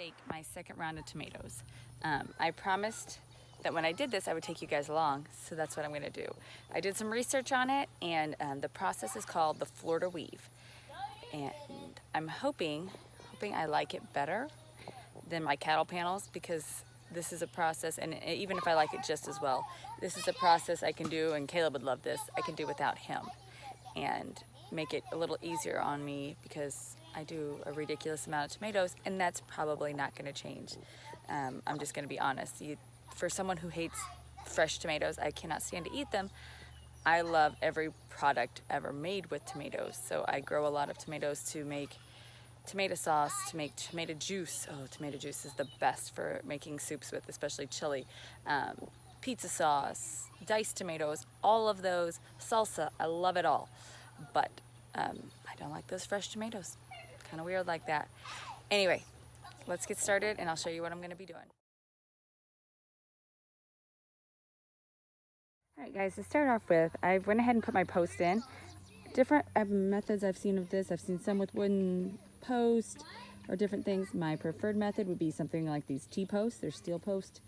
stake my second round of tomatoes. I promised that when I did this, I would take you guys along, so that's what I'm gonna do. I did some research on it, and the process is called the Florida weave. And I'm hoping I like it better than my cattle panels, because this is a process, and even if I like it just as well, this is a process I can do, and Caleb would love this, I can do without him and make it a little easier on me, because I do a ridiculous amount of tomatoes, and that's probably not going to change. I'm just going to be honest. For someone who hates fresh tomatoes, I cannot stand to eat them. I love every product ever made with tomatoes. So I grow a lot of tomatoes to make tomato sauce, to make tomato juice. Oh, tomato juice is the best for making soups with, especially chili. Pizza sauce, diced tomatoes, all of those. Salsa, I love it all. But I don't like those fresh tomatoes. Kind of weird like that. Anyway, let's get started and I'll show you what I'm going to be doing. Alright guys, to start off with, I went ahead and put my post in. Different methods I've seen of this. I've seen some with wooden posts or different things. My preferred method would be something like these T-posts. They're steel posts.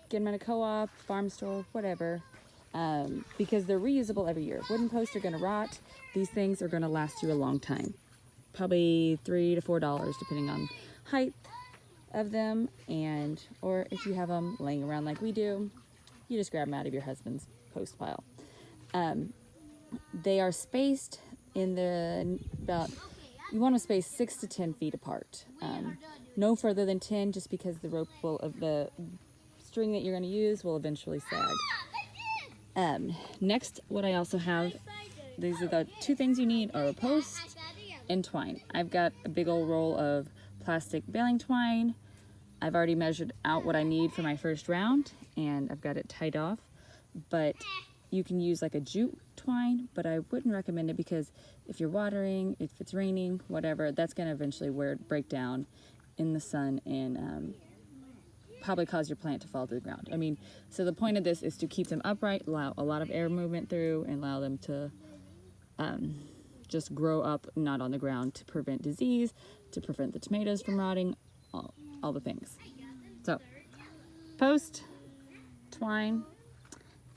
Get them in a co-op, farm store, whatever. Because they're reusable every year. Wooden posts are going to rot. These things are going to last you a long time. Probably $3 to $4 depending on height of them, or if you have them laying around like we do, you just grab them out of your husband's post pile. They are spaced in you want to space 6 to 10 feet apart. No further than 10, just because the rope of the string that you're going to use will eventually sag. Next, what I also have, these are the two things you need, are a post and twine. I've got a big old roll of plastic baling twine. I've already measured out what I need for my first round, and I've got it tied off. But you can use like a jute twine, but I wouldn't recommend it, because if you're watering, if it's raining, whatever, that's going to eventually break down in the sun and probably cause your plant to fall to the ground. I mean, so the point of this is to keep them upright, allow a lot of air movement through, and allow them to just grow up, not on the ground, to prevent disease, to prevent the tomatoes from rotting, all the things. So, post, twine,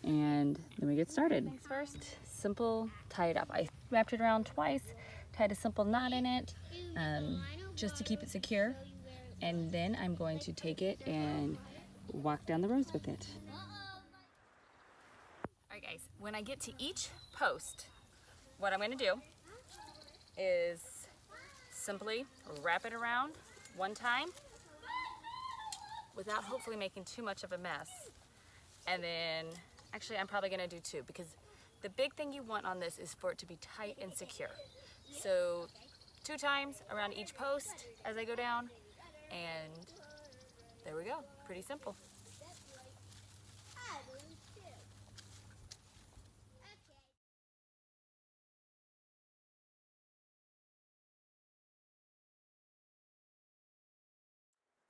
and then we get started. First, simple, tie it up. I wrapped it around twice, tied a simple knot in it, just to keep it secure. And then I'm going to take it and walk down the rows with it. Alright guys, when I get to each post, what I'm going to do is simply wrap it around one time without hopefully making too much of a mess. And then, actually I'm probably going to do two, because the big thing you want on this is for it to be tight and secure. So 2 times around each post as I go down, and there we go. Pretty simple.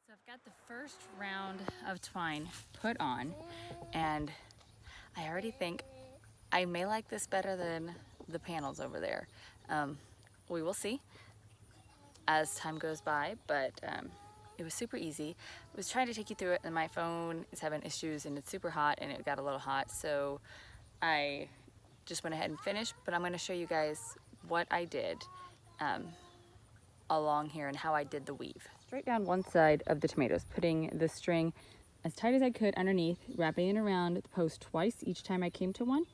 So I've got the first round of twine put on, and I already think I may like this better than the panels over there. We will see as time goes by, but it was super easy. I was trying to take you through it, and my phone is having issues, and it's super hot, and it got a little hot, so I just went ahead and finished. But I'm going to show you guys what I did along here and how I did the weave. Straight down one side of the tomatoes, putting the string as tight as I could underneath, wrapping it around the post twice each time I came to one,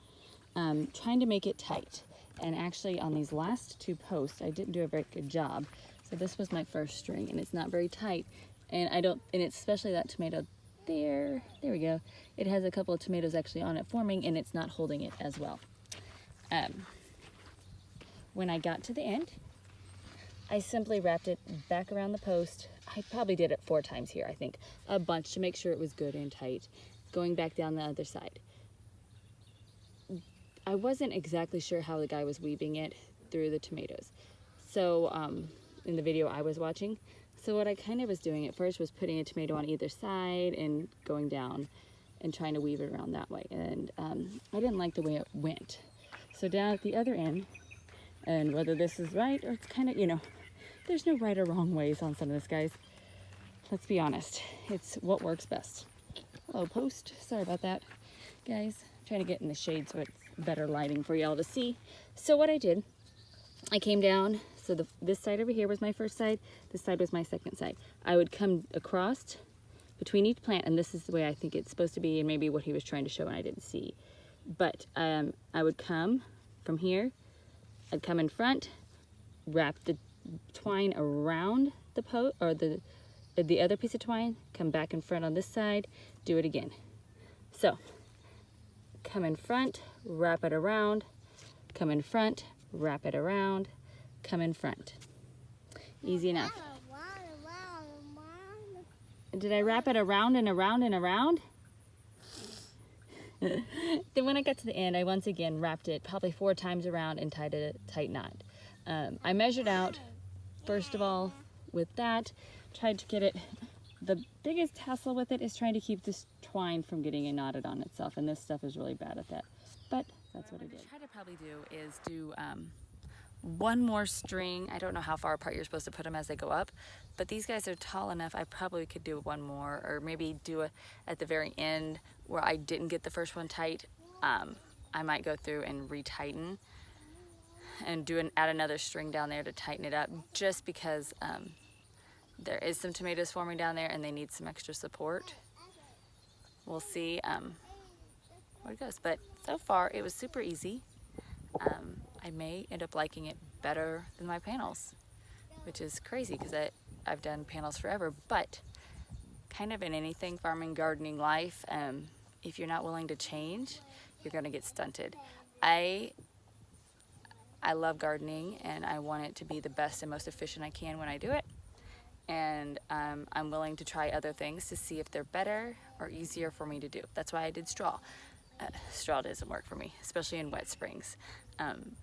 trying to make it tight. And actually on these last 2 posts, I didn't do a very good job. So this was my first string, and it's not very tight. And it's especially that tomato there we go. It has a couple of tomatoes actually on it forming, and it's not holding it as well. When I got to the end, I simply wrapped it back around the post. I probably did it 4 times here, I think. A bunch to make sure it was good and tight. Going back down the other side. I wasn't exactly sure how the guy was weaving it through the tomatoes. So, in the video I was watching. So what I kind of was doing at first was putting a tomato on either side and going down and trying to weave it around that way. And I didn't like the way it went. So down at the other end, and whether this is right or it's kind of, there's no right or wrong ways on some of this, guys. let's be honest, it's what works best. Hello, post. Sorry about that, guys. I'm trying to get in the shade so it's better lighting for y'all to see. So what I did, I came down, so this side over here was my first side, this side was my second side. I would come across between each plant, and this is the way I think it's supposed to be, and maybe what he was trying to show and I didn't see. But I would come from here, I'd come in front, wrap the twine around the post, or the other piece of twine, come back in front on this side, do it again. So, come in front, wrap it around, come in front, wrap it around, come in front. Easy enough. Did I wrap it around and around and around? Then when I got to the end, I once again wrapped it probably 4 times around and tied a tight knot. I measured out, first of all, with that, tried to get it. The biggest hassle with it is trying to keep this twine from getting knotted on itself, and this stuff is really bad at that. But that's what I did. What I try to probably do is do one more string. I don't know how far apart you're supposed to put them as they go up, but these guys are tall enough. I probably could do one more, or maybe do it at the very end where I didn't get the first one tight. I might go through and retighten and add another string down there to tighten it up, just because there is some tomatoes forming down there and they need some extra support. We'll see where it goes, but so far it was super easy. I may end up liking it better than my panels, which is crazy because I've done panels forever, but kind of in anything, farming, gardening, life, if you're not willing to change, you're gonna get stunted. I love gardening and I want it to be the best and most efficient I can when I do it. And I'm willing to try other things to see if they're better or easier for me to do. That's why I did straw. Straw doesn't work for me, especially in wet springs.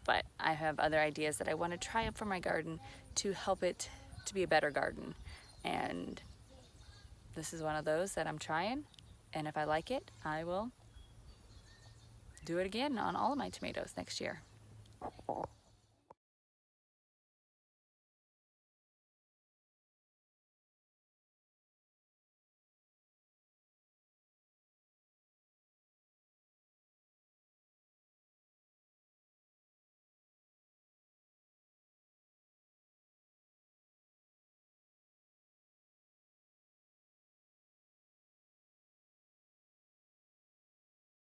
But I have other ideas that I want to try up for my garden to help it to be a better garden. And this is one of those that I'm trying. And if I like it, I will do it again on all of my tomatoes next year.